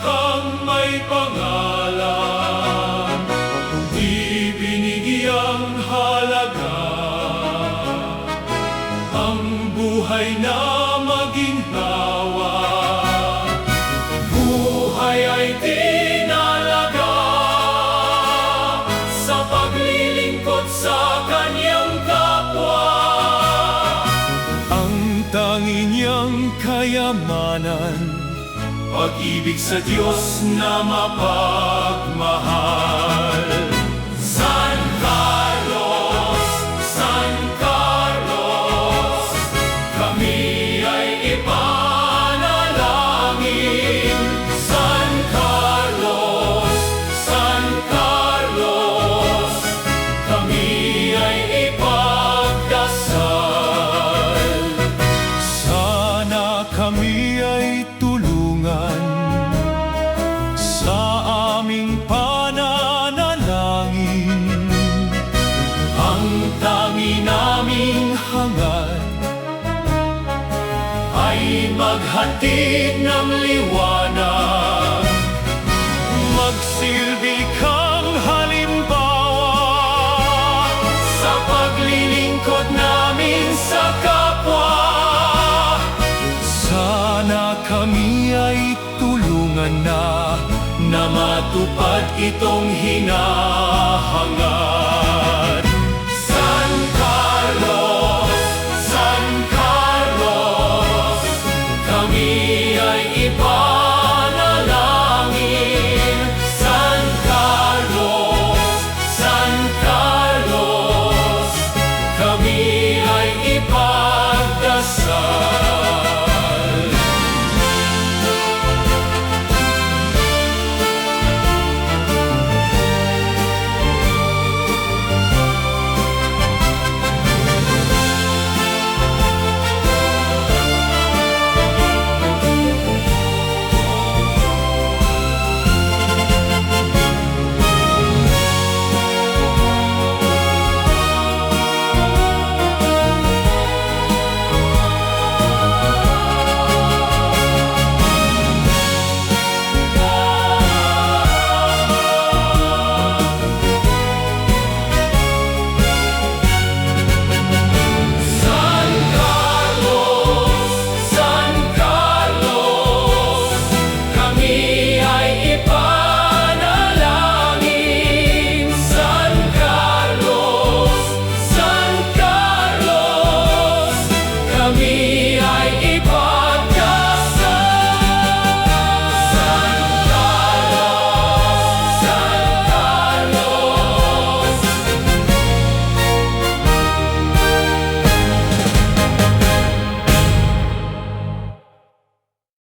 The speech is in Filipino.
kang may pangalan, di binigyang halaga ang buhay na maging hawa. Buhay ay tinalaga sa paglilingkod sa kanyang kapwa. Ang tangi niyang kayamanan, pag-ibig sa Diyos na mapagmahal. San Carlos, San Carlos, kami ay ipanalangin. San Carlos, San Carlos, kami ay ipagdasal. Sana kami ay tulungan sa aming pananalangin. Ang tangi naming hangad ay maghatid ng liwanag, magsilbi kang halimbawa sa paglilingkod namin sa kapwa. Sana kami ay tulungan na matupad itong hinahangad. San Carlos, San Carlos, kami ay iba